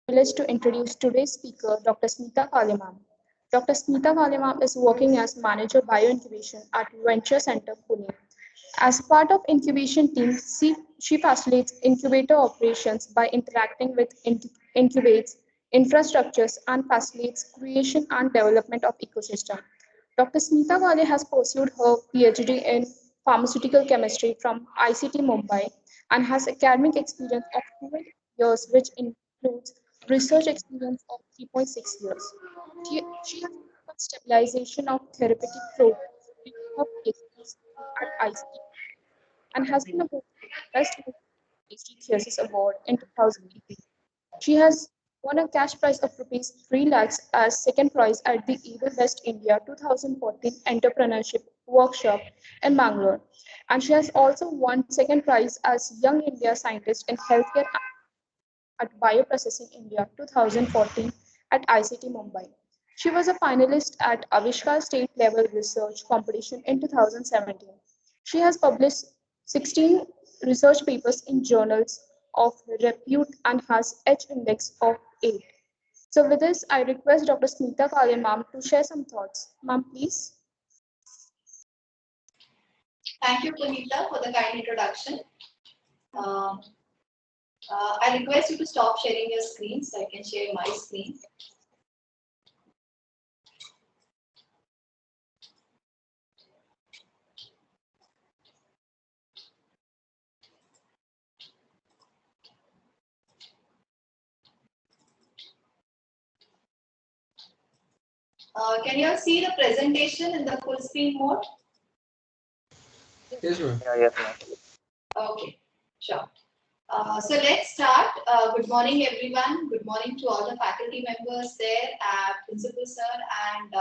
privileged to introduce today's speaker, Dr. Smita Kalimam. Dr. Smita Kalimam is working as Manager Bioincubation at Venture Center, Pune. As part of incubation team, she facilitates incubator operations by interacting with incubates, infrastructures, and facilitates creation and development of ecosystem. Dr. Smita Kale has pursued her PhD in pharmaceutical chemistry from ICT Mumbai and has academic experience of 12 years, which includes research experience of 3.6 years. She has worked on stabilization of therapeutic programs during her PhD at ICT and has been awarded the Best PhD Thesis Award in 2018. She has won a cash prize of rupees 3 lakhs as second prize at the Able West India 2014 Entrepreneurship Workshop in Bangalore. And she has also won second prize as Young India Scientist in Healthcare at Bioprocessing India 2014 at ICT Mumbai. She was a finalist at Avishkar State Level Research Competition in 2017. She has published 16 research papers in journals of repute and has H index of 8. So with this, I request Dr. Smita Kale ma'am to share some thoughts. Ma'am, please. Thank you, Punita, for the kind introduction. Um, I request you to stop sharing your screen so I can share my screen. Can you all see the presentation in the full screen mode? Yes, ma'am. Yes, ma'am. Okay, sure. So let's start. Good morning, everyone. Good morning to all the faculty members there, Principal Sir, and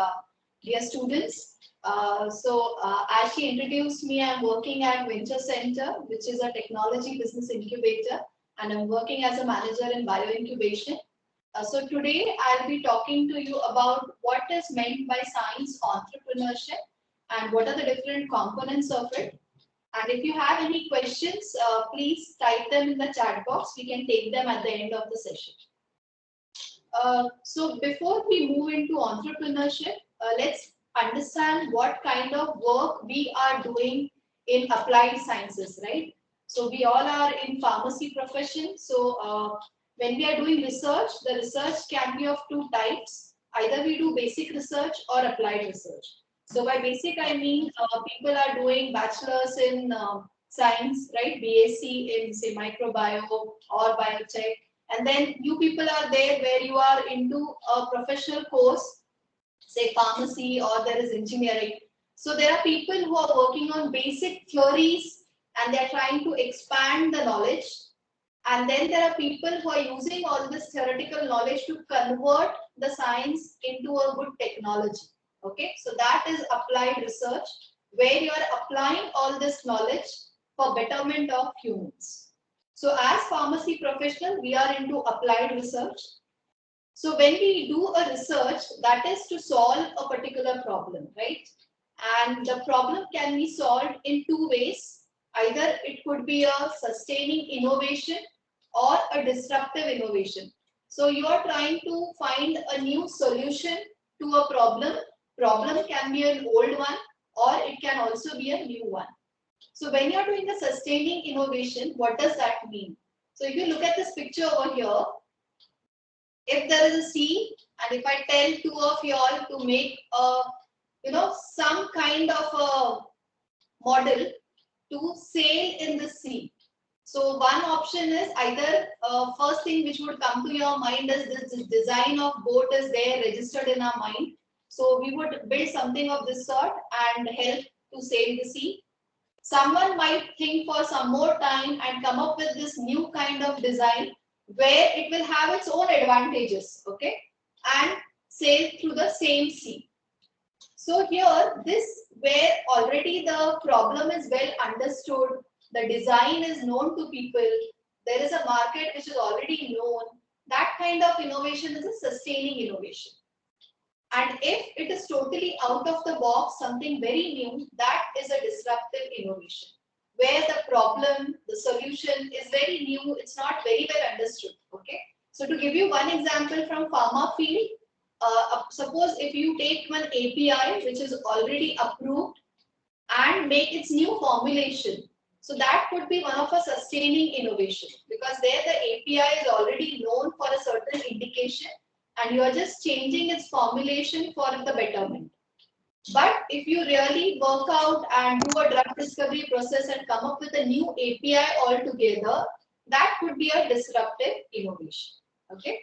dear students. As she introduced me, I'm working at Venture Center, which is a technology business incubator, and I'm working as a manager in bioincubation. So today I'll be talking to you about what is meant by science entrepreneurship and what are the different components of it. And if you have any questions, please type them in the chat box. We can take them at the end of the session. So before we move into entrepreneurship, let's understand what kind of work we are doing in applied sciences, right? So we all are in pharmacy profession. So when we are doing research, the research can be of two types. Either we do basic research or applied research. So by basic, I mean people are doing bachelor's in science, right? BSc in say microbiome or biotech. And then you people are there where you are into a professional course, say pharmacy or there is engineering. So there are people who are working on basic theories and they are trying to expand the knowledge. And then there are people who are using all this theoretical knowledge to convert the science into a good technology. Okay, so that is applied research where you are applying all this knowledge for betterment of humans. So as pharmacy professional, we are into applied research. So when we do a research, that is to solve a particular problem, right? And the problem can be solved in two ways. Either it could be a sustaining innovation or a disruptive innovation. So you are trying to find a new solution to a problem. Problem can be an old one or it can also be a new one. So when you are doing a sustaining innovation, what does that mean? So if you look at this picture over here, if there is a sea and if I tell two of you all to make a, some kind of a model to sail in the sea. So one option is either first thing which would come to your mind is this design of boat is there registered in our mind. So we would build something of this sort and help to sail the sea. Someone might think for some more time and come up with this new kind of design where it will have its own advantages, okay, and sail through the same sea. So here, this where already the problem is well understood, the design is known to people, there is a market which is already known, that kind of innovation is a sustaining innovation. And if it is totally out of the box, something very new, that is a disruptive innovation, where the problem, the solution is very new, it's not very well understood. Okay. So to give you one example from pharma field, suppose if you take one API which is already approved and make its new formulation. So that could be one of a sustaining innovation, because there the API is already known for a certain indication and you are just changing its formulation for the betterment. But if you really work out and do a drug discovery process and come up with a new API altogether, that could be a disruptive innovation. Okay.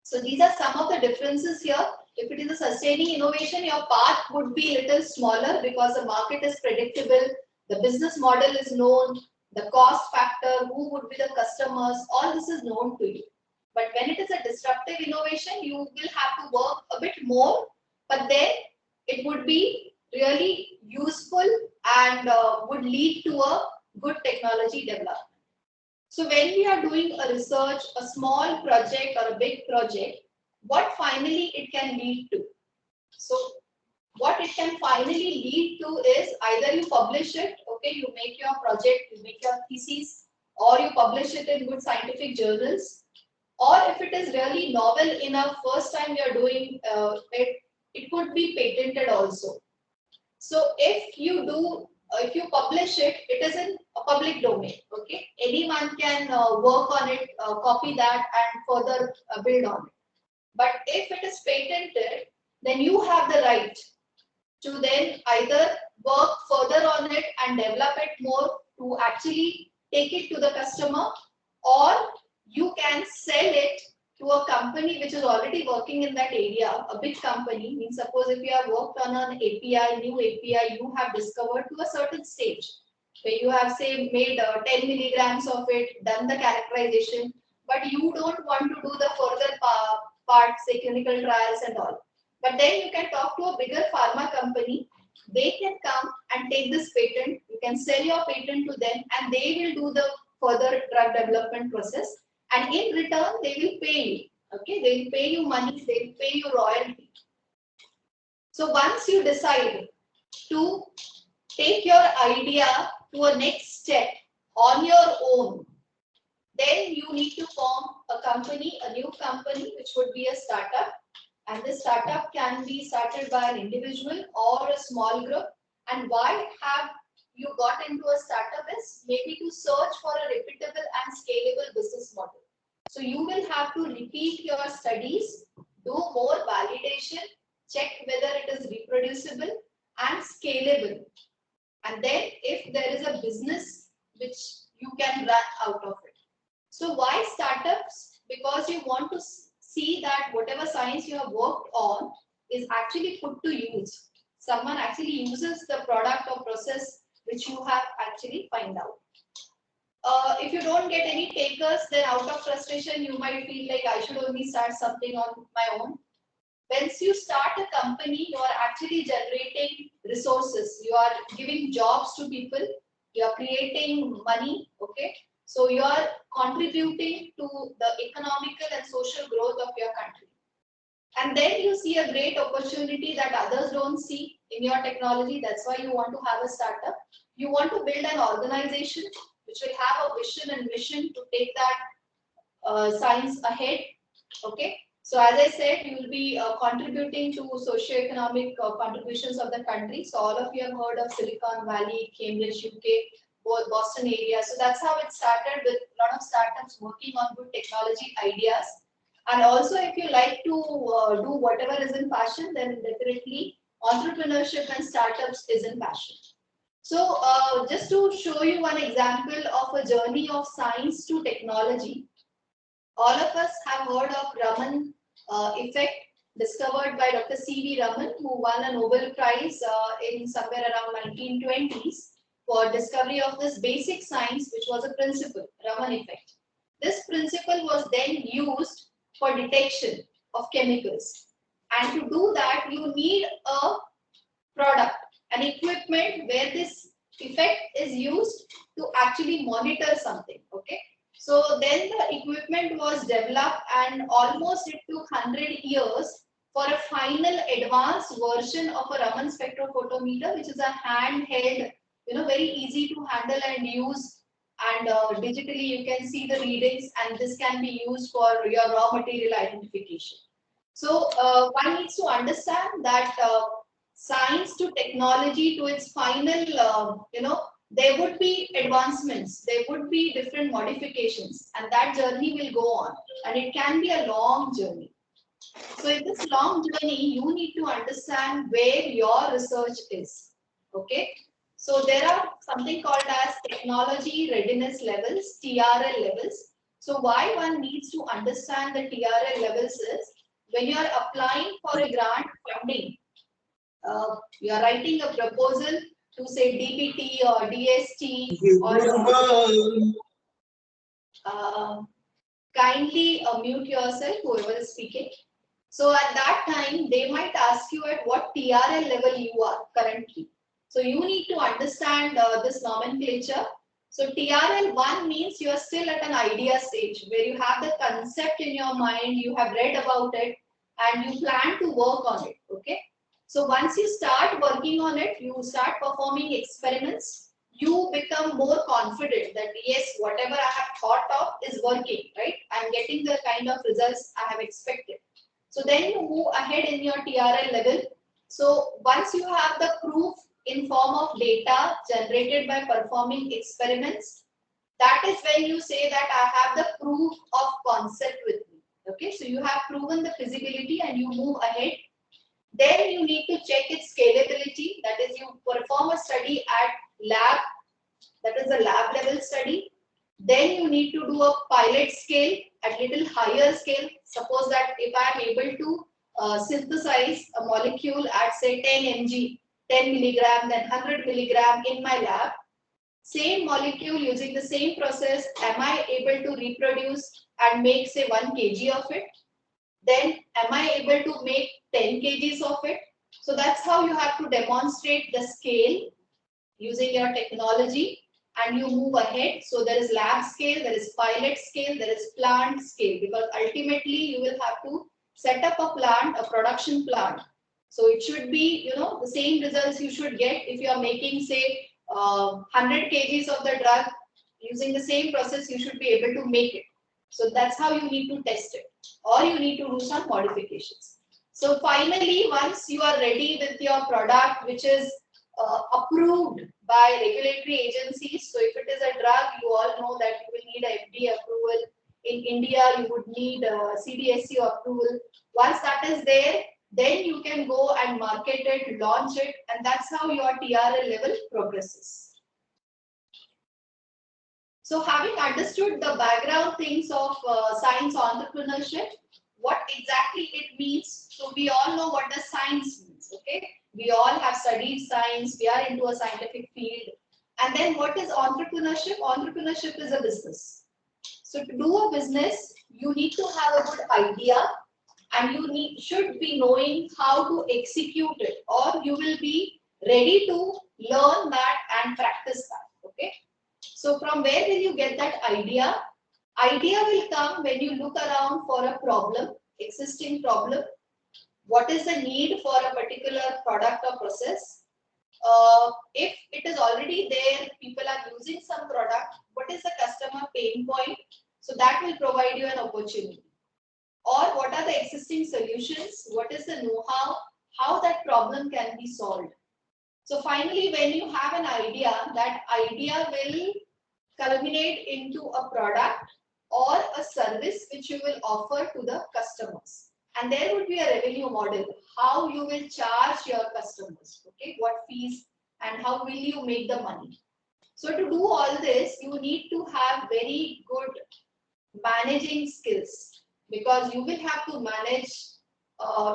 So these are some of the differences here. If it is a sustaining innovation, your path would be a little smaller because the market is predictable, the business model is known, the cost factor, who would be the customers, all this is known to you. But when it is a disruptive innovation, you will have to work a bit more, but then it would be really useful and would lead to a good technology development. So when we are doing a research, a small project or a big project, what finally it can lead to? So what it can finally lead to is either you publish it, okay, you make your project, you make your thesis, or you publish it in good scientific journals, or if it is really novel enough, first time you are doing it, it could be patented also. So if you do, if you publish it, it is in a public domain. Okay, anyone can work on it, copy that, and further build on it. But if it is patented, then you have the right to then either work further on it and develop it more to actually take it to the customer, or you can sell it to a company which is already working in that area, a big company. Means suppose if you have worked on an API, new API, you have discovered to a certain stage where you have say made 10 milligrams of it, done the characterization, but you don't want to do the further part, say clinical trials and all. But then you can talk to a bigger pharma company. They can come and take this patent. You can sell your patent to them, and they will do the further drug development process. And in return, they will pay you. Okay, they will pay you money. They will pay you royalty. So once you decide to take your idea to a next step on your own, then you need to form a company, a new company, which would be a startup. And this startup can be started by an individual or a small group. And why have you got into a startup is maybe to search for a repeatable and scalable business model. So you will have to repeat your studies, do more validation, check whether it is reproducible and scalable. And then if there is a business which you can run out of it. So why startups? Because you want to see that whatever science you have worked on is actually put to use. Someone actually uses the product or process which you have actually find out. If you don't get any takers, then out of frustration, you might feel like I should only start something on my own. Once you start a company, you are actually generating resources. You are giving jobs to people. You are creating money. Okay. So you are contributing to the economical and social growth of your country. And then you see a great opportunity that others don't see in your technology. That's why you want to have a startup. You want to build an organization which will have a vision and mission to take that science ahead. Okay. So as I said, you will be contributing to socio-economic contributions of the country. So all of you have heard of Silicon Valley, Cambridge, UK, Boston area. So that's how it started, with a lot of startups working on good technology ideas. And also, if you like to do whatever is in passion, then definitely entrepreneurship and startups is in passion. So just to show you one example of a journey of science to technology, all of us have heard of Raman effect, discovered by Dr. C.V. Raman, who won a Nobel Prize in somewhere around 1920s for discovery of this basic science, which was a principle, Raman effect. This principle was then used for detection of chemicals. And to do that, you need a product, an equipment where this effect is used to actually monitor something. Okay. So then the equipment was developed, and almost it took 100 years for a final advanced version of a Raman spectrophotometer, which is a handheld, very easy to handle and use and digitally you can see the readings, and this can be used for your raw material identification. So one needs to understand that science to technology to its final, there would be advancements, there would be different modifications, and that journey will go on, and it can be a long journey. So in this long journey, you need to understand where your research is. Okay. So there are something called as technology readiness levels, TRL levels. So why one needs to understand the TRL levels is when you are applying for a grant funding, you are writing a proposal to say DBT or DST or kindly mute yourself, whoever is speaking. So at that time, they might ask you at what TRL level you are currently. So you need to understand this nomenclature. So TRL 1 means you are still at an idea stage where you have the concept in your mind, you have read about it, and you plan to work on it. Okay. So once you start working on it, you start performing experiments, you become more confident that yes, whatever I have thought of is working, right? I'm getting the kind of results I have expected. So then you move ahead in your TRL level. So once you have the proof in form of data generated by performing experiments, that is when you say that I have the proof of concept with me. Okay, so you have proven the feasibility and you move ahead. Then you need to check its scalability. That is, you perform a study at lab. That is a lab level study. Then you need to do a pilot scale at little higher scale. Suppose that if I am able to synthesize a molecule at say 10 mg, 10 milligram, then 100 milligram in my lab, same molecule using the same process, am I able to reproduce and make say 1 kg of it? Then am I able to make 10 kgs of it? So that's how you have to demonstrate the scale using your technology, and you move ahead. So there is lab scale, there is pilot scale, there is plant scale, because ultimately you will have to set up a plant, a production plant. So it should be, the same results you should get if you are making say 100 kgs of the drug. Using the same process, you should be able to make it. So that's how you need to test it, or you need to do some modifications. So finally, once you are ready with your product, which is approved by regulatory agencies. So if it is a drug, you all know that you will need a FDA approval. In India, you would need a CDSCO approval. Once that is there, then you can go and market it, launch it, and that's how your TRL level progresses. So having understood the background things of science entrepreneurship, what exactly it means, so we all know what the science means, okay? We all have studied science, we are into a scientific field. And then what is entrepreneurship? Entrepreneurship is a business. So to do a business, you need to have a good idea, and you should be knowing how to execute it, or you will be ready to learn that and practice that, okay? So from where will you get that idea? Idea will come when you look around for a problem, existing problem. What is the need for a particular product or process? If it is already there, people are using some product, what is the customer pain point? So that will provide you an opportunity. Or what are the existing solutions? What is the know-how? How that problem can be solved? So finally, when you have an idea, that idea will culminate into a product or a service which you will offer to the customers. And there would be a revenue model, how you will charge your customers, okay, what fees and how will you make the money. So to do all this, you need to have very good managing skills, because you will have to manage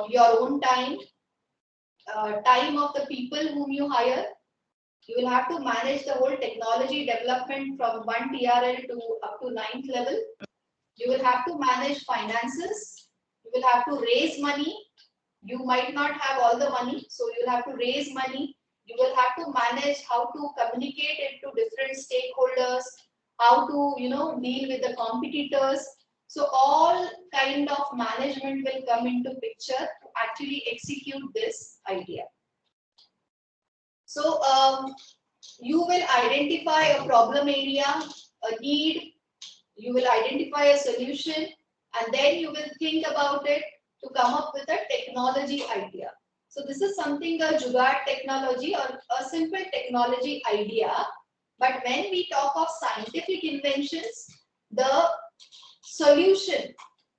your own time, time of the people whom you hire. You will have to manage the whole technology development from 1 TRL to up to 9th level. You will have to manage finances. You will have to raise money. You might not have all the money, so you will have to raise money. You will have to manage how to communicate it to different stakeholders, how to deal with the competitors. So all kind of management will come into picture to actually execute this idea. So you will identify a problem area, a need, you will identify a solution, and then you will think about it to come up with a technology idea. So this is something a Jugaad technology or a simple technology idea. But when we talk of scientific inventions, the solution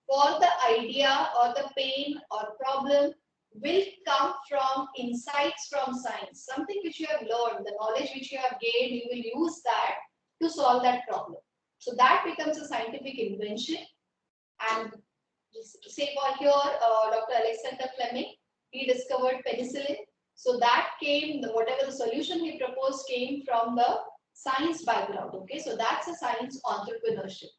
for the idea or the pain or problem will come from insights from science, something which you have learned, the knowledge which you have gained, you will use that to solve that problem. So that becomes a scientific invention. And say for here, Dr. Alexander Fleming, he discovered penicillin. So that came, whatever the solution he proposed came from the science background. Okay, so that's a science entrepreneurship.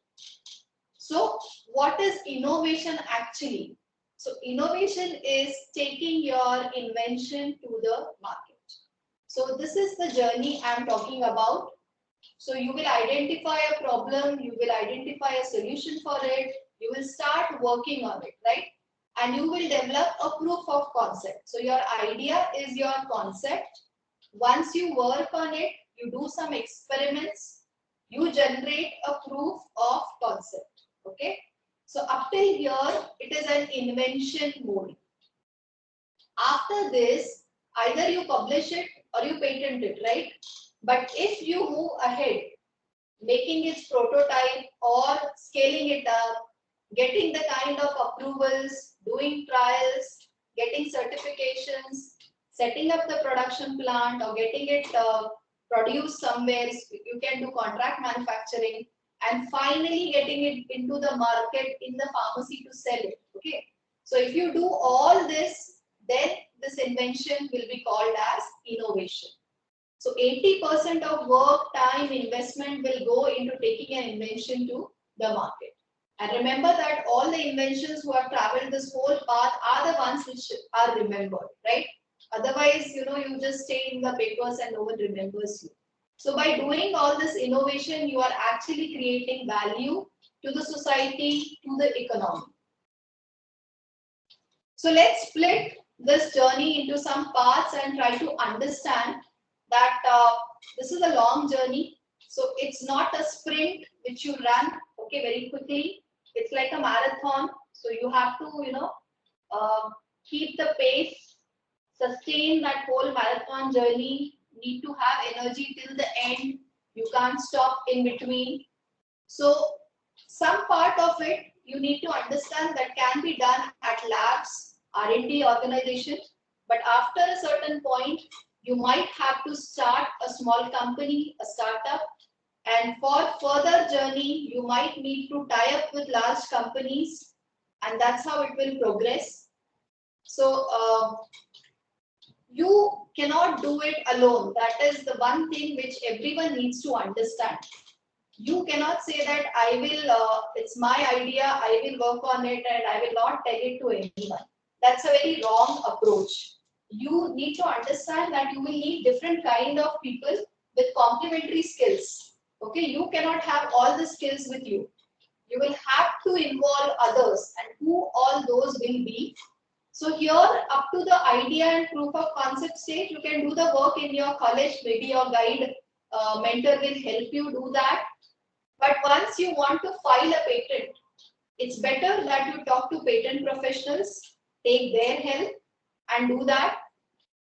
So what is innovation actually? So innovation is taking your invention to the market. So this is the journey I'm talking about. So you will identify a problem, you will identify a solution for it, you will start working on it, right? And you will develop a proof of concept. So your idea is your concept. Once you work on it, you do some experiments, you generate a proof of concept. Okay, so up till here it is an invention mode. After this, either you publish it or you patent it, right? But if you move ahead, making its prototype or scaling it up, getting the kind of approvals, doing trials, getting certifications, setting up the production plant or getting it produced somewhere, you can do contract manufacturing, and finally getting it into the market in the pharmacy to sell it. Okay, so if you do all this, then this invention will be called as innovation. So 80% of work, time, investment will go into taking an invention to the market. And remember that all the inventions who have traveled this whole path are the ones which are remembered, right? Otherwise, you just stay in the papers and no one remembers you. So by doing all this innovation, you are actually creating value to the society, to the economy. So let's split this journey into some parts and try to understand that this is a long journey. So it's not a sprint which you run, okay, very quickly. It's like a marathon. So you have to, keep the pace, sustain that whole marathon journey, need to have energy till the end. You can't stop in between. So some part of it you need to understand that can be done at labs, R&D organization, but after a certain point, you might have to start a small company, a startup, and for further journey, you might need to tie up with large companies, and that's how it will progress. So you cannot do it alone. That is the one thing which everyone needs to understand. You cannot say that I will, it's my idea, I will work on it and I will not tell it to anyone. That's a very wrong approach. You need to understand that you will need different kind of people with complementary skills. Okay, you cannot have all the skills with you. You will have to involve others, and who all those will be. So here, up to the idea and proof of concept stage, you can do the work in your college. Maybe your guide mentor will help you do that. But once you want to file a patent, it's better that you talk to patent professionals, take their help and do that.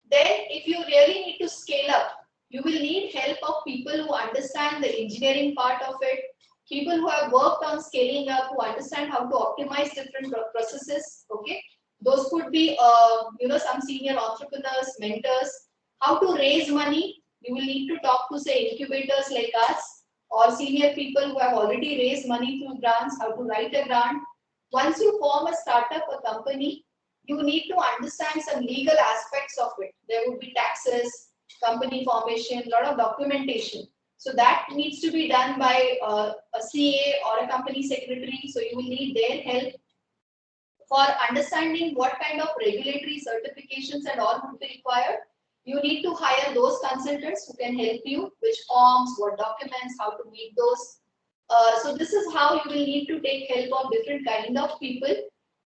Then if you really need to scale up, you will need help of people who understand the engineering part of it, people who have worked on scaling up, who understand how to optimize different processes. Okay, those could be some senior entrepreneurs, mentors. How to raise money, you will need to talk to say incubators like us, or senior people who have already raised money through grants, how to write a grant. Once you form a startup, a company, you need to understand some legal aspects of it. There would be taxes, company formation, a lot of documentation. So that needs to be done by a CA or a company secretary. So you will need their help. For understanding what kind of regulatory certifications and all would be required, you need to hire those consultants who can help you, which forms, what documents, how to meet those. So this is how you will need to take help of different kind of people.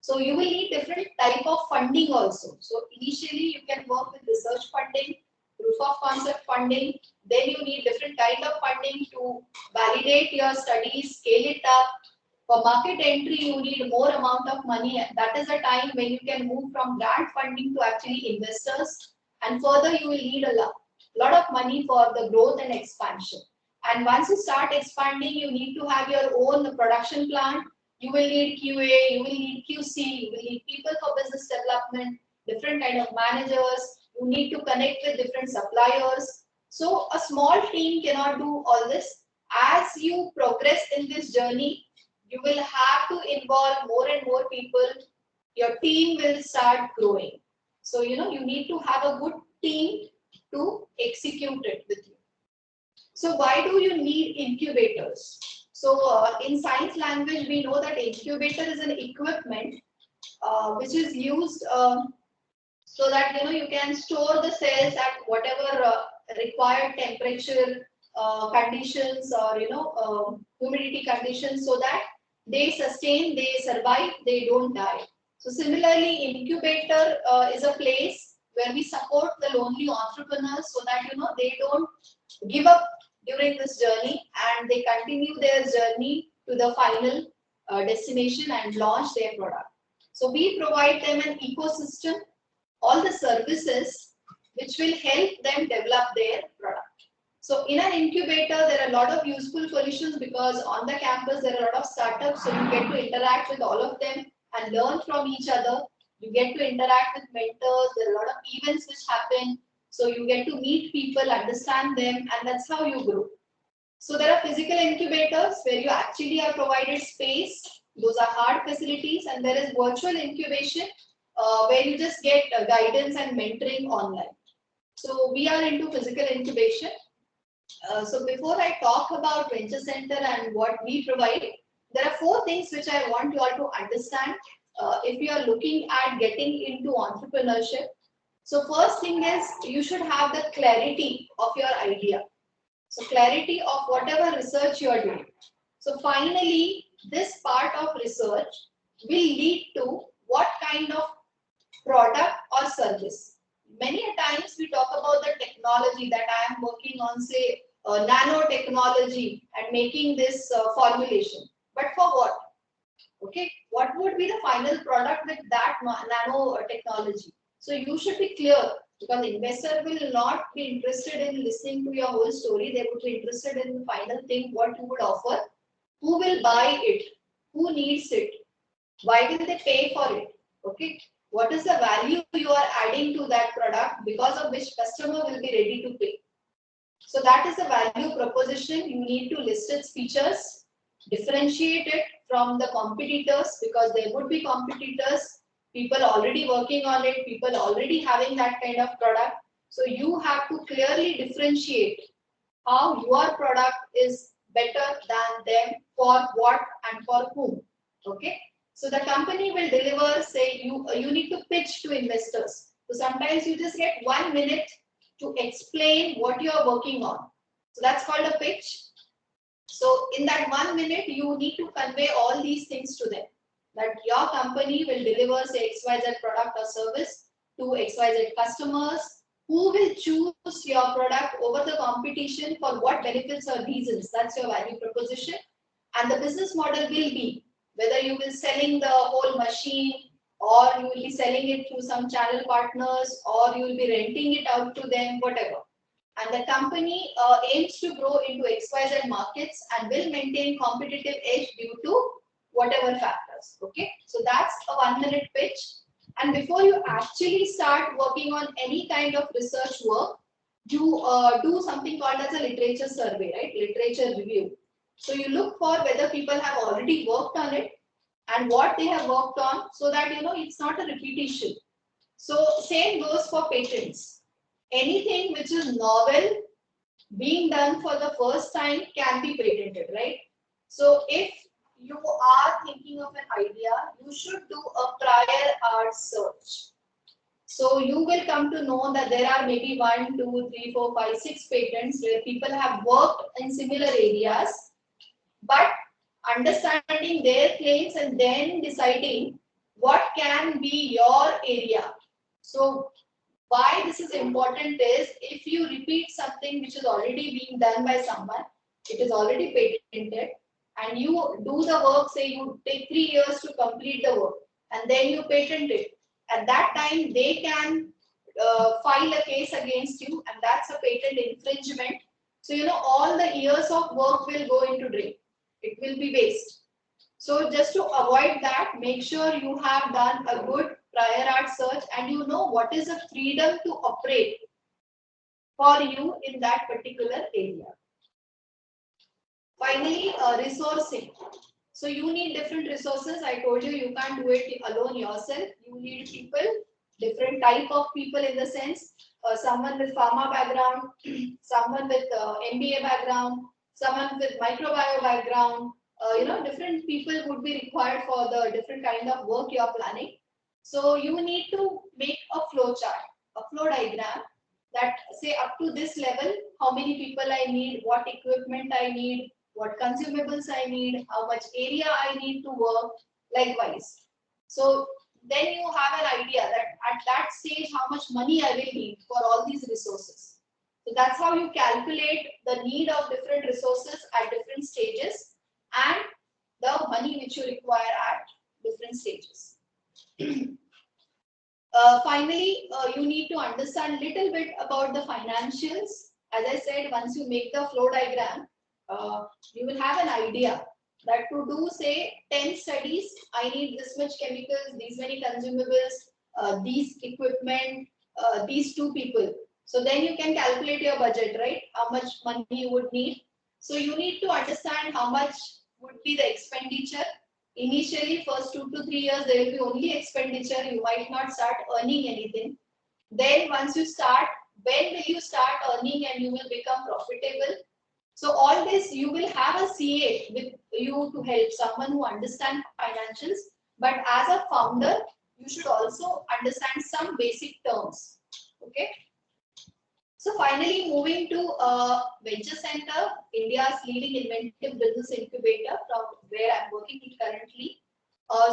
So you will need different type of funding also. So initially you can work with research funding, proof of concept funding, Then you need different kind of funding to validate your studies, scale it up. For market entry, you need more amount of money. That is a time when you can move from grant funding to actually investors. And further, you will need a lot of money for the growth and expansion. And once you start expanding, you need to have your own production plant. You will need QA, you will need QC, you will need people for business development, different kind of managers. You need to connect with different suppliers. So a small team cannot do all this. As you progress in this journey, you will have to involve more and more people. Your team will start growing. So, you need to have a good team to execute it with you. So why do you need incubators? So in science language, we know that incubator is an equipment which is used so that you can store the cells at whatever required temperature conditions or humidity conditions, so that they sustain, they survive, they don't die. So similarly, incubator is a place where we support the lonely entrepreneurs so that they don't give up during this journey and they continue their journey to the final destination and launch their product. So we provide them an ecosystem, all the services which will help them develop their product. So in an incubator, there are a lot of useful solutions because on the campus, there are a lot of startups. So you get to interact with all of them and learn from each other. You get to interact with mentors. There are a lot of events which happen. So you get to meet people, understand them, and that's how you grow. So there are physical incubators where you actually are provided space. Those are hard facilities, and there is virtual incubation where you just get guidance and mentoring online. So we are into physical incubation. So before I talk about Venture Center and what we provide, there are 4 things which I want you all to understand if you are looking at getting into entrepreneurship. So first thing is you should have the clarity of your idea. So clarity of whatever research you are doing. So finally, this part of research will lead to what kind of product or service. Many a times we talk about the technology that I am working on, say, nanotechnology and making this formulation. But for what? Okay, what would be the final product with that nanotechnology? So you should be clear, because investor will not be interested in listening to your whole story. They would be interested in the final thing, what you would offer, who will buy it, who needs it, why will they pay for it? Okay, what is the value you are adding to that product because of which customer will be ready to pay? So that is the value proposition. You need to list its features, differentiate it from the competitors, because there would be competitors, people already working on it, people already having that kind of product. So you have to clearly differentiate how your product is better than them, for what and for whom. Okay. So the company will deliver, say you need to pitch to investors. So sometimes you just get 1 minute to explain what you are working on. So that's called a pitch. So in that 1 minute, you need to convey all these things to them. That your company will deliver, say, XYZ product or service to XYZ customers, who will choose your product over the competition for what benefits or reasons. That's your value proposition. And the business model will be whether you will selling the whole machine, or you will be selling it through some channel partners, or you will be renting it out to them, whatever. And the company aims to grow into XYZ markets and will maintain competitive edge due to whatever factors. Okay, so that's a 1 minute pitch. And before you actually start working on any kind of research work, you do something called as a literature survey, right? Literature review. So you look for whether people have already worked on it and what they have worked on, so that it's not a repetition. So same goes for patents. Anything which is novel, being done for the first time, can be patented, right? So if you are thinking of an idea, you should do a prior art search. So you will come to know that there are maybe 1, 2, 3, 4, 5, 6 patents where people have worked in similar areas, but understanding their claims and then deciding what can be your area. So Why this is important is if you repeat something which is already being done by someone, it is already patented, and you do the work, say you take 3 years to complete the work, and then you patent it. At that time, they can file a case against you, and that's a patent infringement. So, all the years of work will go into drain. It will be waste. So just to avoid that, make sure you have done a good prior art search and you know what is the freedom to operate for you in that particular area. Finally, resourcing. So you need different resources. I told you you can't do it alone yourself. You need people, different type of people in the sense, someone with pharma background, someone with MBA background, someone with microbiome background. Different people would be required for the different kind of work you are planning. So you need to make a flow chart, a flow diagram that say up to this level, how many people I need, what equipment I need, what consumables I need, how much area I need to work, likewise. So then you have an idea that at that stage, how much money I will need for all these resources. So that's how you calculate the need of different resources at different stages and the money which you require at different stages. Finally, you need to understand little bit about the financials. As I said, once you make the flow diagram, you will have an idea that to do say 10 studies, I need this much chemicals, these many consumables, these equipment, these 2 people. So then you can calculate your budget, right? How much money you would need. So you need to understand how much would be the expenditure. Initially, first 2 to 3 years, there will be only expenditure. You might not start earning anything. Then once you start, when will you start earning and you will become profitable? So all this, you will have a CA with you to help, someone who understands financials. But as a founder, you should also understand some basic terms. Okay. So finally, moving to Venture Center, India's leading inventive business incubator, from where I'm working currently.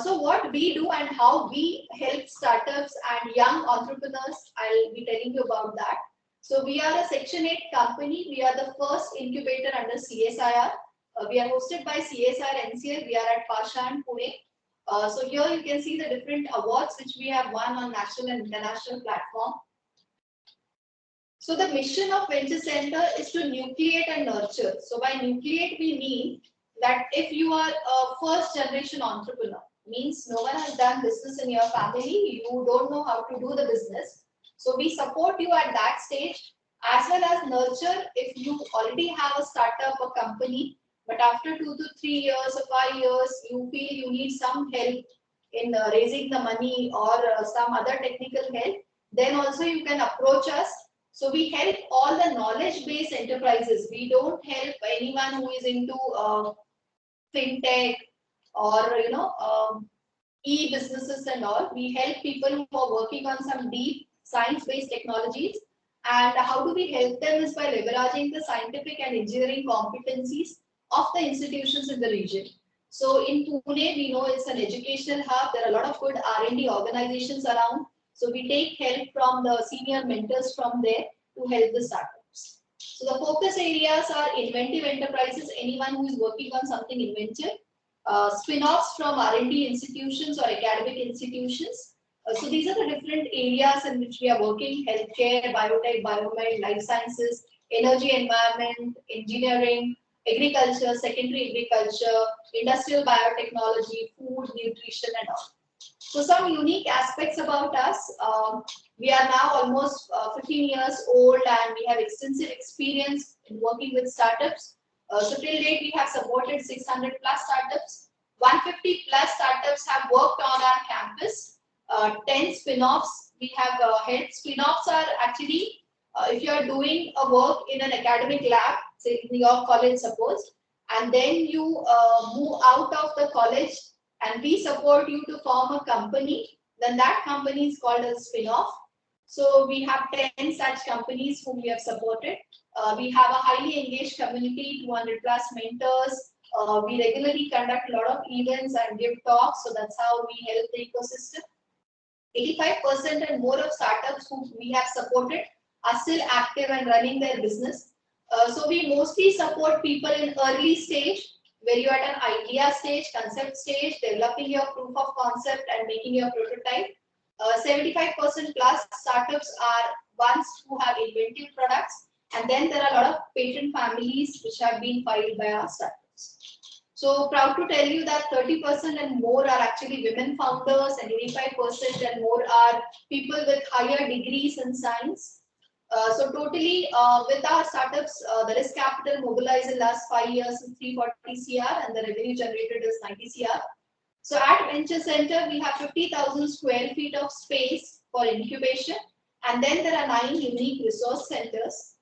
So what we do and how we help startups and young entrepreneurs, I'll be telling you about that. So we are a Section 8 company. We are the first incubator under CSIR. We are hosted by CSIR NCL. We are at Pashan, Pune. So here you can see the different awards which we have won on national and international platform. So the mission of Venture Center is to nucleate and nurture. So by nucleate, we mean that if you are a first generation entrepreneur, means no one has done business in your family, you don't know how to do the business. So we support you at that stage, as well as nurture if you already have a startup or company, but after 2 to 3 years or 5 years, you feel you need some help in raising the money or some other technical help, then also you can approach us. So we help all the knowledge-based enterprises. We don't help anyone who is into fintech or e-businesses and all. We help people who are working on some deep science-based technologies. And how do we help them is by leveraging the scientific and engineering competencies of the institutions in the region. So in Pune, we know it's an educational hub. There are a lot of good R&D organizations around. So we take help from the senior mentors from there to help the startups. So the focus areas are inventive enterprises, anyone who is working on something inventive, spin-offs from R&D institutions or academic institutions. So these are the different areas in which we are working: healthcare, biotech, biomed, life sciences, energy, environment, engineering, agriculture, secondary agriculture, industrial biotechnology, food, nutrition, and all. So some unique aspects about us. We are now almost 15 years old and we have extensive experience in working with startups. So till date, we have supported 600 plus startups. 150 plus startups have worked on our campus. 10 spin-offs we have helped. Spin-offs are actually, if you are doing a work in an academic lab, say in your college suppose, and then you move out of the college and we support you to form a company, then that company is called a spin-off. So we have 10 such companies whom we have supported. We have a highly engaged community, 200 plus mentors. We regularly conduct a lot of events and give talks. So that's how we help the ecosystem. 85% and more of startups who we have supported are still active and running their business. So we mostly support people in early stage, where you're at an idea stage, concept stage, developing your proof of concept and making your prototype. 75% plus startups are ones who have inventive products, and then there are a lot of patent families which have been filed by our startups. So proud to tell you that 30% and more are actually women founders, and 85% and more are people with higher degrees in science. So totally, with our startups, the risk capital mobilized in the last 5 years is 340 CR, and the revenue generated is 90 CR. So at Venture Center, we have 50,000 square feet of space for incubation, and then there are 9 unique resource centers.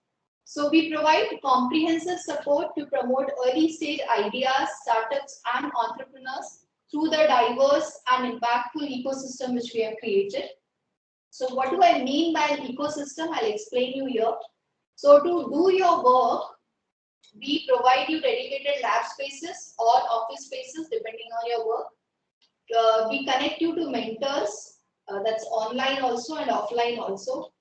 So we provide comprehensive support to promote early stage ideas, startups, and entrepreneurs through the diverse and impactful ecosystem which we have created. So what do I mean by an ecosystem? I'll explain you here. So to do your work, we provide you dedicated lab spaces or office spaces depending on your work. We connect you to mentors, that's online also and offline also.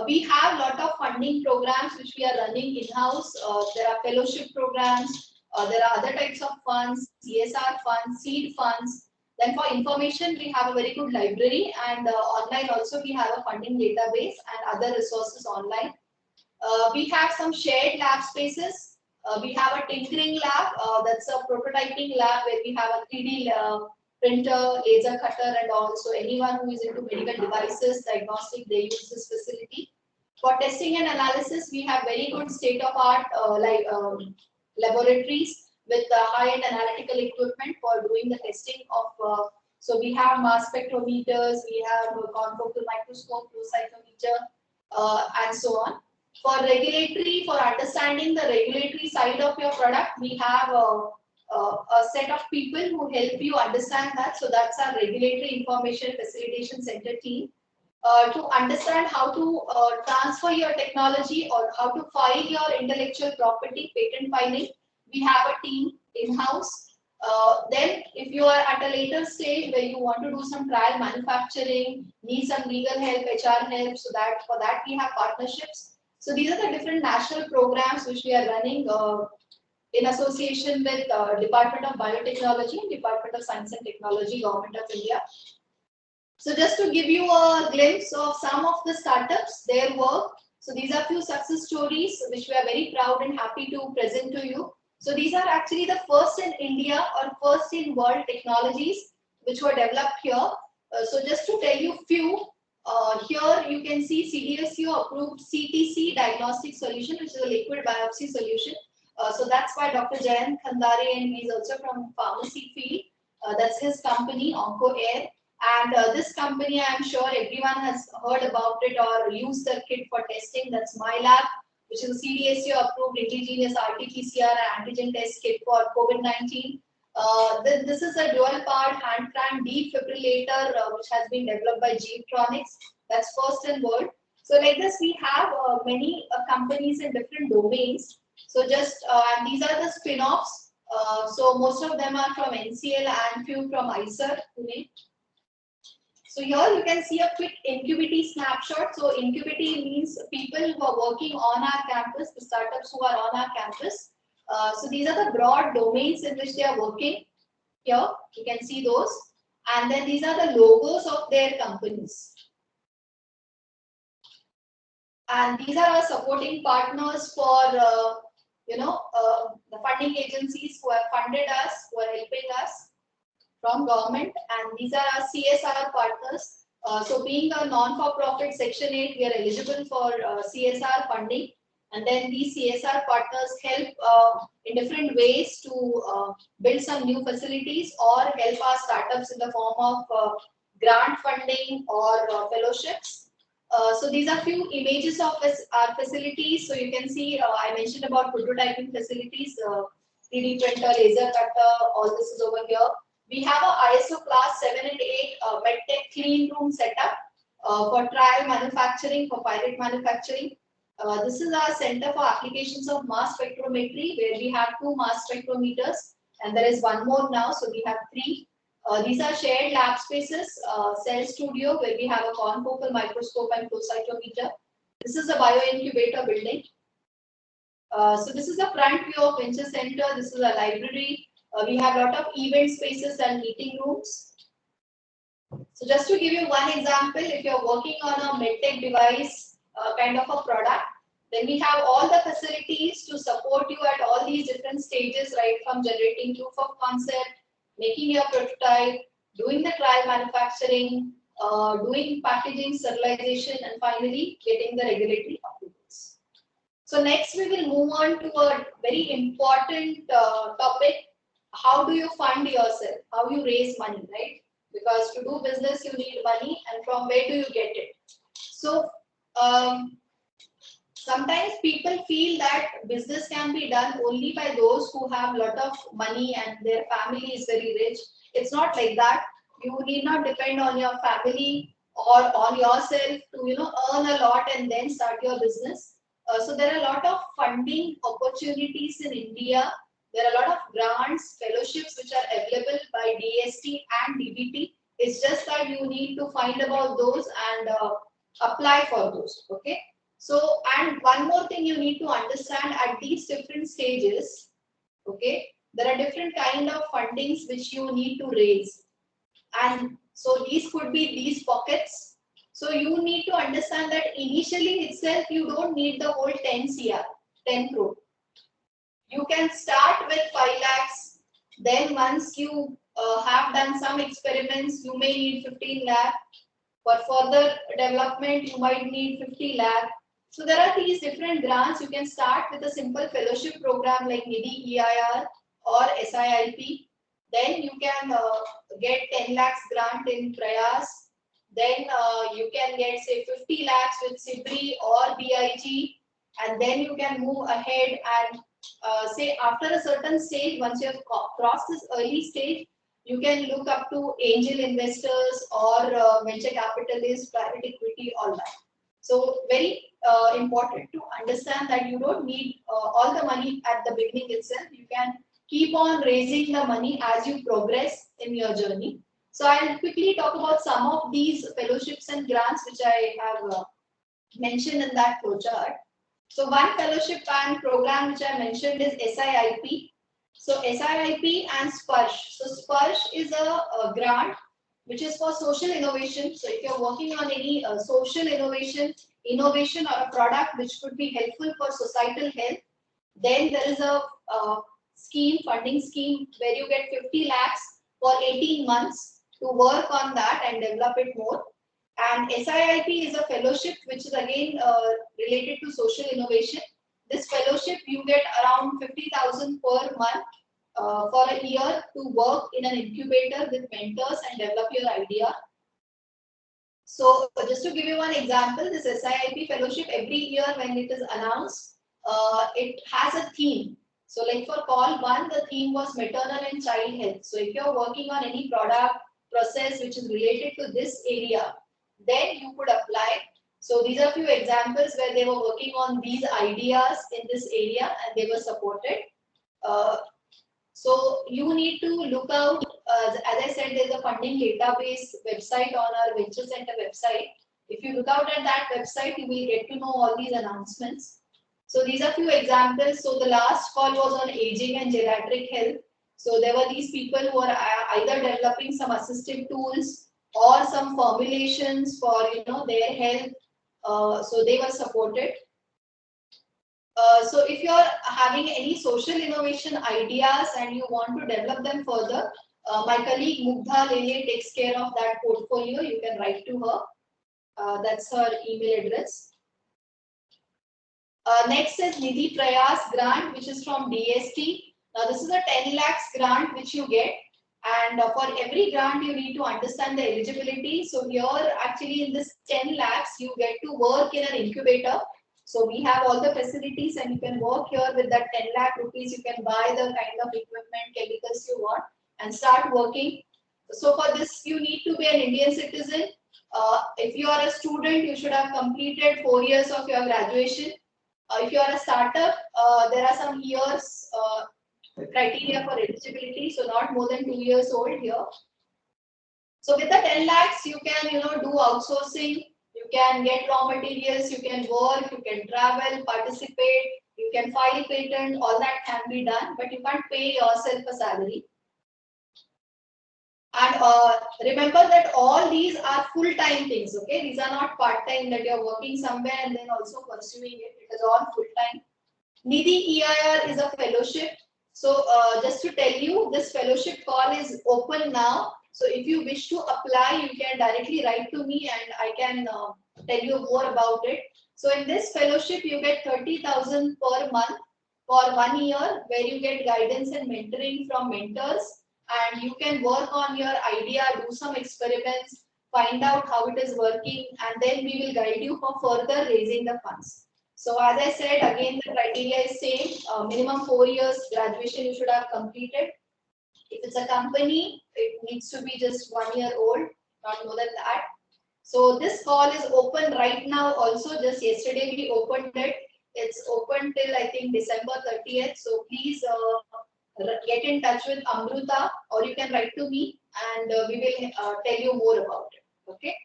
We have a lot of funding programs which we are running in-house. There are fellowship programs, there are other types of funds, CSR funds, seed funds. Then for information, we have a very good library, and online also we have a funding database and other resources online. We have some shared lab spaces. We have a tinkering lab, that's a prototyping lab where we have a 3D printer, laser cutter, and also anyone who is into medical devices, diagnostic, they use this facility. For testing and analysis, we have very good state-of-art laboratories with high-end analytical equipment for doing the testing of. So we have mass spectrometers, we have confocal microscope, flow cytometer, and so on. For regulatory, for understanding the regulatory side of your product, we have a set of people who help you understand that. So that's our Regulatory Information Facilitation Center team. To understand how to transfer your technology or how to file your intellectual property, patent filing, we have a team in-house. Then if you are at a later stage where you want to do some trial manufacturing, need some legal help, HR help, so that for that we have partnerships. So these are the different national programs which we are running in association with Department of Biotechnology and Department of Science and Technology, Government of India. So just to give you a glimpse of some of the startups, their work. So these are few success stories which we are very proud and happy to present to you. So these are actually the first in India or first in world technologies which were developed here. So just to tell you few, here you can see CDSCO approved CTC diagnostic solution, which is a liquid biopsy solution. So that's why Dr. Jayant Khandare, and he is also from pharmacy field. That's his company, OncoAir. And this company, I'm sure everyone has heard about it or used the kit for testing. That's MyLab, which is a CDSCO approved indigenous RT-PCR and antigen test kit for COVID-19. This is a dual part hand crank defibrillator which has been developed by Geotronics. That's first in world. So like this, we have many companies in different domains. So just and these are the spin-offs. So most of them are from NCL and few from ICER, Pune. So here you can see a quick Incubity snapshot. So Incubity means people who are working on our campus, the startups who are on our campus. So these are the broad domains in which they are working. Here you can see those, and then these are the logos of their companies. And these are our supporting partners for the funding agencies who have funded us, who are helping us from government, and these are our CSR partners. So being a non-for-profit Section 8, we are eligible for CSR funding, and then these CSR partners help in different ways to build some new facilities or help our startups in the form of grant funding or fellowships. So these are few images of our facilities. So you can see I mentioned about prototyping facilities, 3D printer, laser cutter, all this is over here. We have a ISO class 7 and 8 MedTech clean room setup for trial manufacturing, for pilot manufacturing. This is our Center for Applications of Mass Spectrometry, where we have 2 mass spectrometers, and there is one more now, so we have 3. These are shared lab spaces, cell studio where we have a confocal microscope and flow cytometer. This is a bio incubator building. So this is the front view of Venture Center. This is a library. We have a lot of event spaces and meeting rooms. So just to give you one example, if you're working on a medtech device kind of a product, then we have all the facilities to support you at all these different stages, right from generating proof of concept, making your prototype, doing the trial manufacturing, doing packaging, sterilization, and finally getting the regulatory approvals. So next we will move on to a very important topic. How do you fund yourself? How you raise money, right? Because to do business you need money, and from where do you get it? So sometimes people feel that business can be done only by those who have a lot of money and their family is very rich. It's not like that. You need not depend on your family or on yourself to earn a lot and then start your business. So there are a lot of funding opportunities in India. There are a lot of grants, fellowships which are available by DST and DBT. It's just that you need to find about those and apply for those. Okay. So, and one more thing you need to understand at these different stages, okay, there are different kind of fundings which you need to raise. And so these could be these pockets. So you need to understand that initially itself, you don't need the whole 10 CR, 10 crore. You can start with 5 lakhs. Then once you have done some experiments, you may need 15 lakh. For further development, you might need 50 lakh. So there are these different grants. You can start with a simple fellowship program like NIDI EIR or SIIP. Then you can get 10 lakhs grant in Prayas. Then you can get say 50 lakhs with SIBRI or BIG. And then you can move ahead and say after a certain stage, once you have crossed this early stage, you can look up to angel investors or venture capitalists, private equity, all that. So very important to understand that you don't need all the money at the beginning itself. You can keep on raising the money as you progress in your journey. So I'll quickly talk about some of these fellowships and grants which I have mentioned in that flowchart. So one fellowship and program which I mentioned is SIIP. So SIIP and SPARSH. So SPARSH is a grant which is for social innovation. So if you're working on any social innovation or a product which could be helpful for societal health, then there is a funding scheme where you get 50 lakhs for 18 months to work on that and develop it more. And SIIP is a fellowship which is again related to social innovation. This fellowship you get around 50,000 per month for a year to work in an incubator with mentors and develop your idea. So just to give you one example, this SIIP fellowship every year when it is announced, it has a theme. So like for call 1, the theme was maternal and child health. So if you're working on any product process which is related to this area, then you could apply. So these are few examples where they were working on these ideas in this area and they were supported. So you need to look out, as I said, there's a funding database website on our Venture Center website. If you look out at that website, you will get to know all these announcements. So these are few examples. So the last call was on aging and geriatric health. So there were these people who are either developing some assistive tools or some formulations for their health. So they were supported. So if you're having any social innovation ideas and you want to develop them further, my colleague Mugdha Lele takes care of that portfolio. You can write to her. That's her email address. Next is Nidhi Prayas grant, which is from DST. Now this is a 10 lakhs grant which you get. And for every grant, you need to understand the eligibility. So here, actually, in this 10 lakhs, you get to work in an incubator. So we have all the facilities and you can work here with that 10 lakh rupees. You can buy the kind of equipment, chemicals you want and start working. So for this, you need to be an Indian citizen. If you are a student, you should have completed 4 years of your graduation. If you are a startup, there are some years criteria for eligibility. So not more than 2 years old here. So with the 10 lakhs, you can, do outsourcing, you can get raw materials, you can work, you can travel, participate, you can file patent, all that can be done, but you can't pay yourself a salary. And remember that all these are full-time things, okay? These are not part-time that you're working somewhere and then also pursuing it. It is all full-time. Nidhi EIR is a fellowship. So just to tell you, this fellowship call is open now. So if you wish to apply, you can directly write to me and I can tell you more about it. So in this fellowship, you get 30,000 per month for 1 year, where you get guidance and mentoring from mentors, and you can work on your idea, do some experiments, find out how it is working, and then we will guide you for further raising the funds. So as I said, again, the criteria is same. Minimum 4 years graduation you should have completed. If it's a company, it needs to be just 1 year old, not more than that. So this call is open right now also. Just yesterday we opened it. It's open till I think December 30th. So please get in touch with Amruta, or you can write to me and we will tell you more about it. Okay.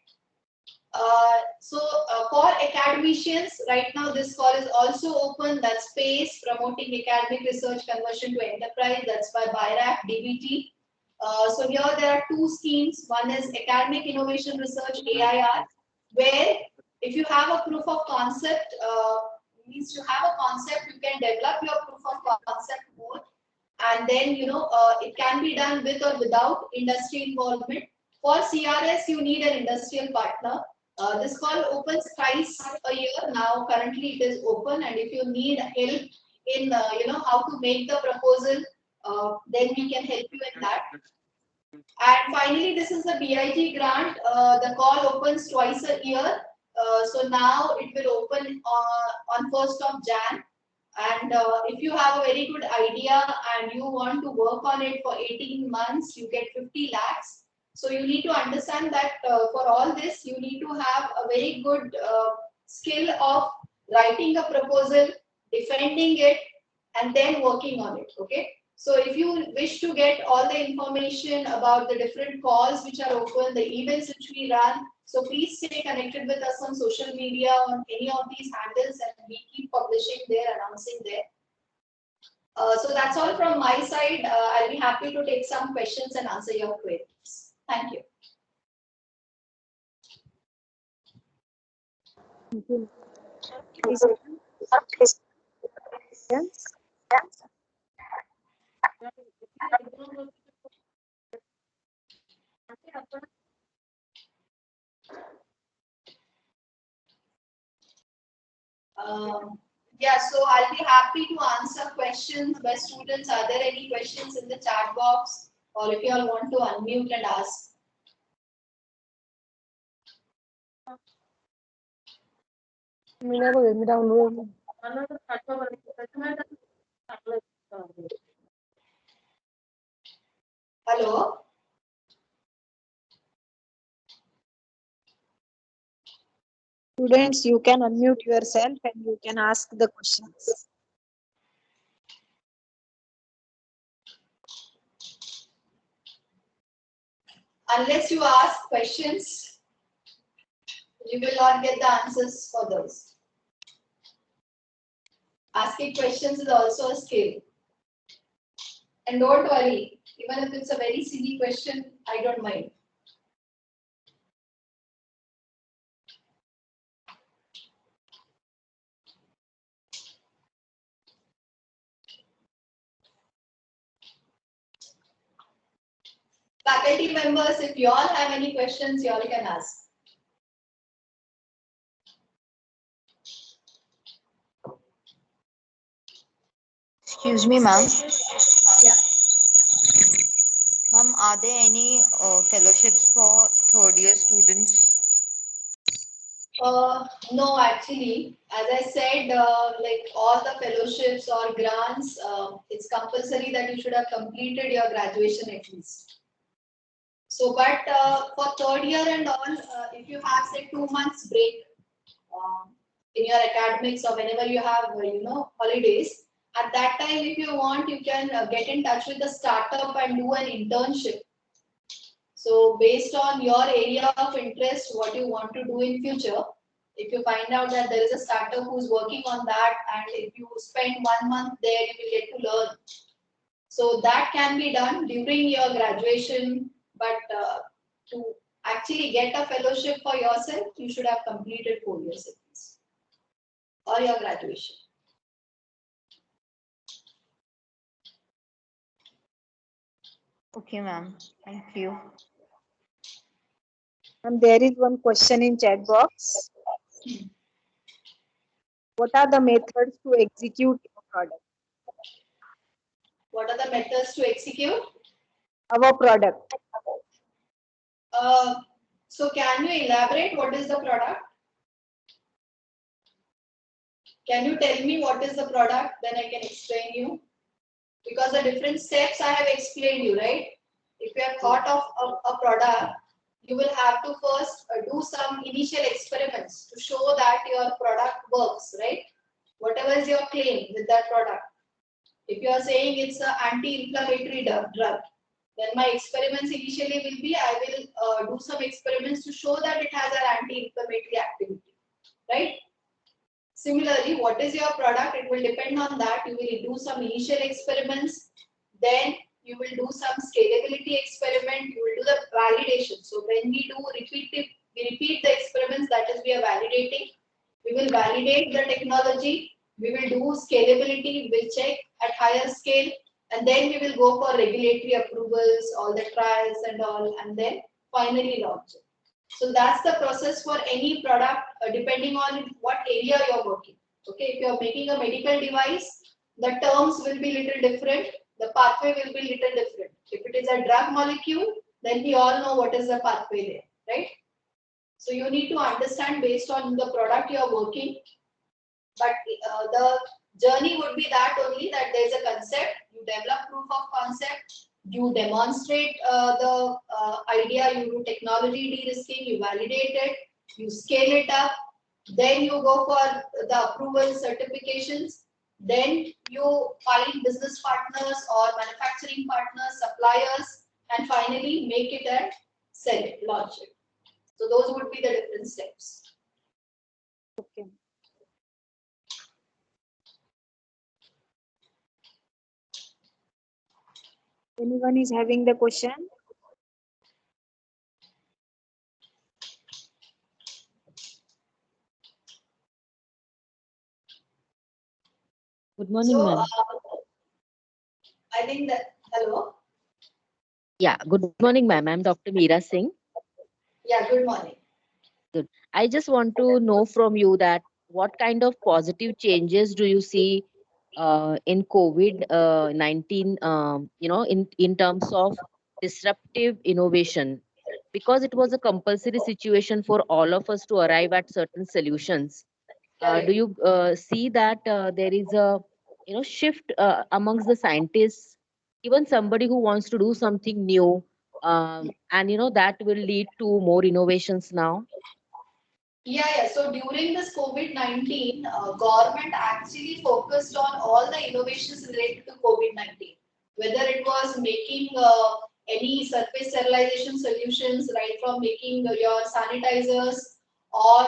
For academicians, right now this call is also open. That's PACE, Promoting Academic Research Conversion to Enterprise. That's by BIRAC, DBT. So here there are two schemes. One is Academic Innovation Research, AIR, where if you have a proof of concept, means you have a concept, you can develop your proof of concept more, and then it can be done with or without industry involvement. For CRS, you need an industrial partner. This call opens twice a year now. Currently, it is open, and if you need help in how to make the proposal, then we can help you in that. And finally, this is the BIG grant. The call opens twice a year. So now it will open on 1st of Jan. And if you have a very good idea and you want to work on it for 18 months, you get 50 lakhs. So you need to understand that for all this, you need to have a very good skill of writing a proposal, defending it, and then working on it. Okay. So if you wish to get all the information about the different calls which are open, the events which we run, so please stay connected with us on social media, on any of these handles, and we keep publishing there, announcing there. So that's all from my side. I'll be happy to take some questions and answer your queries. Thank you. Yeah, so I'll be happy to answer questions by students. Are there any questions in the chat box, or if you all want to unmute and ask? Hello? Students, you can unmute yourself and you can ask the questions. Unless you ask questions, you will not get the answers for those. Asking questions is also a skill. And don't worry, even if it's a very silly question, I don't mind. Faculty members, if you all have any questions, you all can ask. Excuse me, ma'am. Yeah. Ma'am, are there any fellowships for third year students? No, actually, as I said, like all the fellowships or grants, it's compulsory that you should have completed your graduation at least. So, but for third year and all, if you have say 2 months break in your academics or whenever you have holidays, at that time, if you want, you can get in touch with the startup and do an internship. So based on your area of interest, what you want to do in future, if you find out that there is a startup who's working on that, and if you spend 1 month there, you will get to learn. So that can be done during your graduation, but to actually get a fellowship for yourself, you should have completed 4 years at least, or your graduation. Okay, ma'am. Thank you. And there is one question in chat box. What are the methods to execute your product? What are the methods to execute? Our product. So can you elaborate what is the product? Can you tell me what is the product? Then I can explain you. Because the different steps I have explained you, right? If you have thought of a product, you will have to first do some initial experiments to show that your product works, right? Whatever is your claim with that product. If you are saying it's an anti-inflammatory drug, then my experiments initially will be, I will do some experiments to show that it has an anti-inflammatory activity, right? Similarly, what is your product? It will depend on that. You will do some initial experiments, then you will do some scalability experiment, you will do the validation. So when we repeat the experiments, that is we are validating. We will validate the technology, we will do scalability, we will check at higher scale, and then we will go for regulatory approvals, all the trials and all, and then finally launch it. So that's the process for any product, depending on what area you're working. Okay, if you're making a medical device, the terms will be little different, the pathway will be little different. If it is a drug molecule, then we all know what is the pathway there, right? So you need to understand based on the product you are working, but the journey would be that only, that there is a concept, you develop proof of concept, you demonstrate the idea, you do technology de-risking, you validate it, you scale it up, then you go for the approval certifications, then you find business partners or manufacturing partners, suppliers, and finally make it and sell it, launch it. So those would be the different steps. Okay. Anyone is having the question? Good morning, So ma'am. I think that, hello? Yeah, good morning, ma'am. I'm Dr. Meera Singh. Yeah, good morning. Good. I just want to know from you that what kind of positive changes do you see in COVID-19, in terms of disruptive innovation? Because it was a compulsory situation for all of us to arrive at certain solutions. Do Correct. you see that there is a shift amongst the scientists, even somebody who wants to do something new, and that will lead to more innovations now? Yeah. So during this COVID-19, government actually focused on all the innovations related to COVID-19, whether it was making any surface sterilization solutions, right from making your sanitizers, or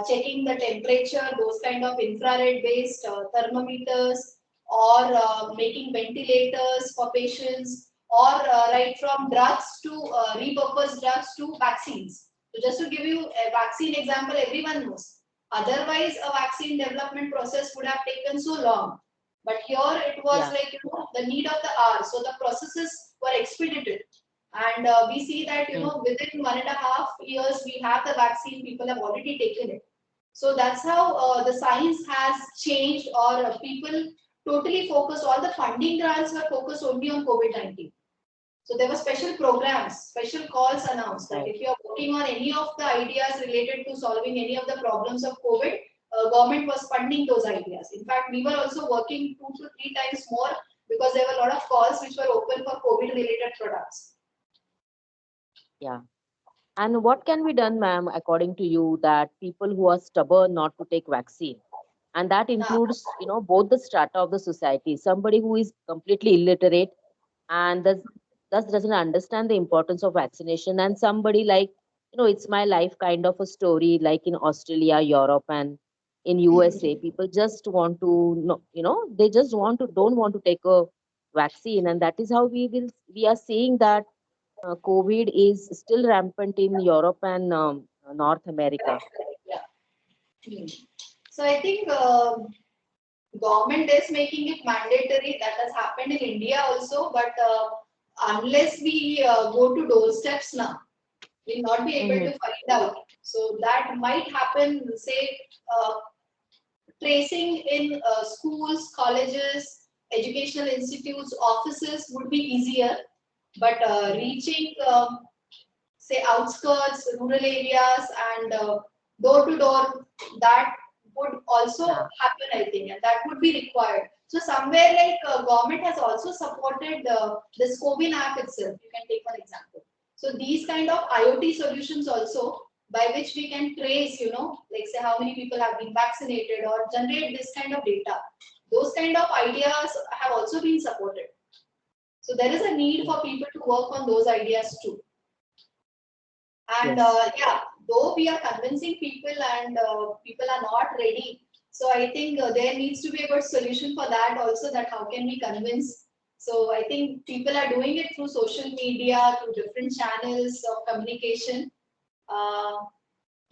checking the temperature, those kind of infrared based thermometers, or making ventilators for patients, or right from drugs to repurposed drugs to vaccines. So just to give you a vaccine example, everyone knows. Otherwise, a vaccine development process would have taken so long. But here it was Yeah. like the need of the hour. So the processes were expedited. And we see that within 1.5 years we have the vaccine. People have already taken it. So that's how the science has changed, or people totally focused. All the funding grants were focused only on COVID-19. So there were special programs, special calls announced that Right. if you are working on any of the ideas related to solving any of the problems of COVID, government was funding those ideas. In fact, we were also working 2 to 3 times more because there were a lot of calls which were open for COVID related products. Yeah. And what can be done, ma'am, according to you, that people who are stubborn not to take vaccine, and that Now, includes, both the strata of the society, somebody who is completely illiterate and the thus doesn't understand the importance of vaccination. And somebody like, it's my life kind of a story, like in Australia, Europe, and in USA, people just want to they just don't want to take a vaccine. And that is how we are seeing that COVID is still rampant in Europe and North America. Yeah. Hmm. So I think government is making it mandatory. That has happened in India also, but unless we go to doorsteps now, we'll not be able Hmm. to find out. So that might happen, say, uh, tracing in schools, colleges, educational institutes, offices would be easier, but reaching, say, outskirts, rural areas, and door to door, that would also Yeah. happen, I think, and that would be required. So somewhere like government has also supported this COVID app itself. You can take one example. So these kind of IoT solutions also, by which we can trace, like say how many people have been vaccinated or generate this kind of data. Those kind of ideas have also been supported. So there is a need for people to work on those ideas too. And Yes. yeah, though we are convincing people and people are not ready, so I think there needs to be a good solution for that also. That how can we convince? So I think people are doing it through social media, through different channels of communication. Uh,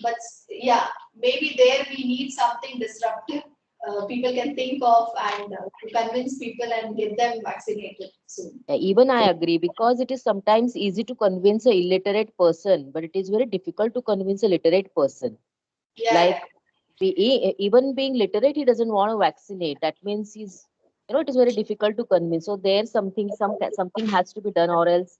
but yeah, maybe there we need something disruptive. People can think of and to convince people and get them vaccinated soon. Even I agree, because it is sometimes easy to convince a illiterate person, but it is very difficult to convince a literate person. Yeah, yeah. Like, even being literate, he doesn't want to vaccinate. That means it is very difficult to convince. So there's something has to be done, or else,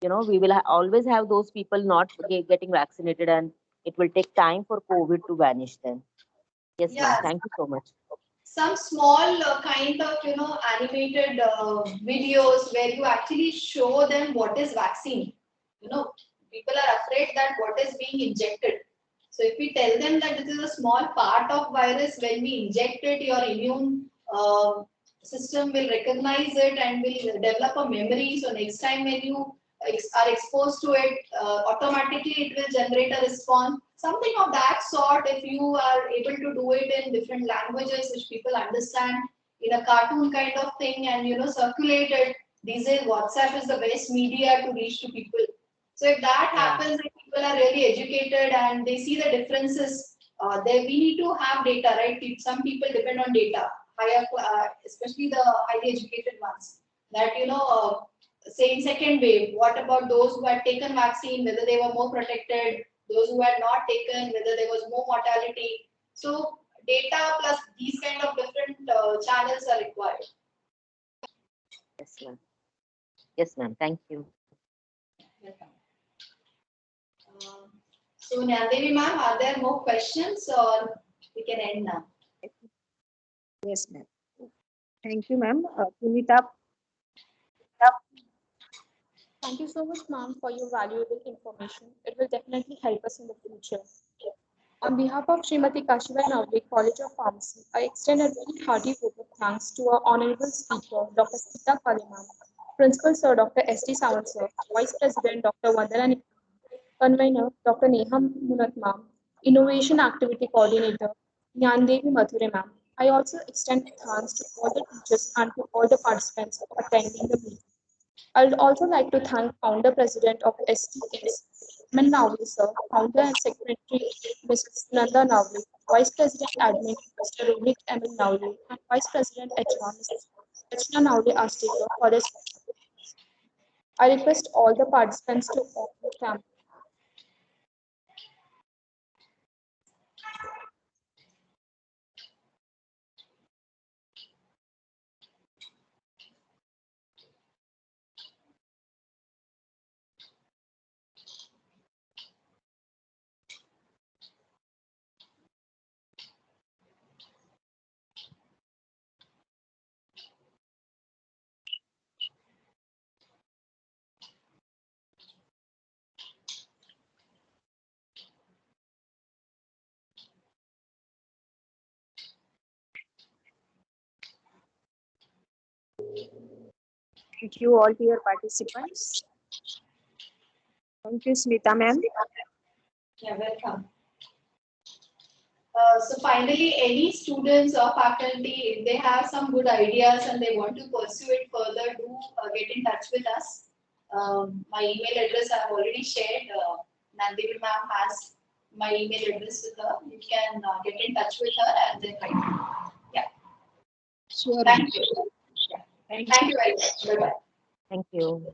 we will always have those people not getting vaccinated, and it will take time for COVID to vanish then. Yes, ma'am. Yeah, Thank you so much. some small kind of animated videos where you actually show them what is vaccine. People are afraid that what is being injected. So if we tell them that this is a small part of virus, when we inject it, your immune system will recognize it and will develop a memory. So next time when you are exposed to it, automatically it will generate a response. Something of that sort, if you are able to do it in different languages which people understand, in a cartoon kind of thing, and circulate it. These days, WhatsApp is the best media to reach to people. So if that Yeah. happens, and people are really educated and they see the differences, there we need to have data, right? Some people depend on data, higher, especially the highly educated ones. That say in second wave, what about those who had taken vaccine, whether they were more protected, those who had not taken, whether there was more mortality. So data plus these kind of different channels are required. Yes, ma'am. Yes, ma'am. Thank you. So Nyandevi ma'am, are there more questions or we can end now? Yes, ma'am. Thank you, ma'am. Punita, Thank you so much, ma'am, for your valuable information. It will definitely help us in the future. On behalf of Srimati Kashibai Navle, College of Pharmacy, I extend a very hearty vote of thanks to our honorable speaker, Dr. Smita Kale ma'am, Principal Sir Dr. S.D. Sawant sir, Vice President Dr. Vandana Nikam, Convener Dr. Neha Munat ma'am, Innovation Activity Coordinator Nyandevi Madhure ma'am. I also extend thanks to all the teachers and to all the participants for attending the meeting. I'd also like to thank Founder President of STS, Min Navle sir, Founder and Secretary Mrs. Nanda Navle, Vice President Admin Mr. Rohit M. Navle, and Vice President HR Mrs. Rachna Navle Astekar for this. I request all the participants to off the camera. Thank you all dear participants. Thank you, Smita ma'am. Yeah, welcome. So finally, any students or faculty, if they have some good ideas and they want to pursue it further, do get in touch with us. My email address I have already shared. Nandini ma'am has my email address with her. You can get in touch with her and then write. Yeah. Sure. Thank you. Yeah. Thank Thank you very much. Bye bye. Thank you.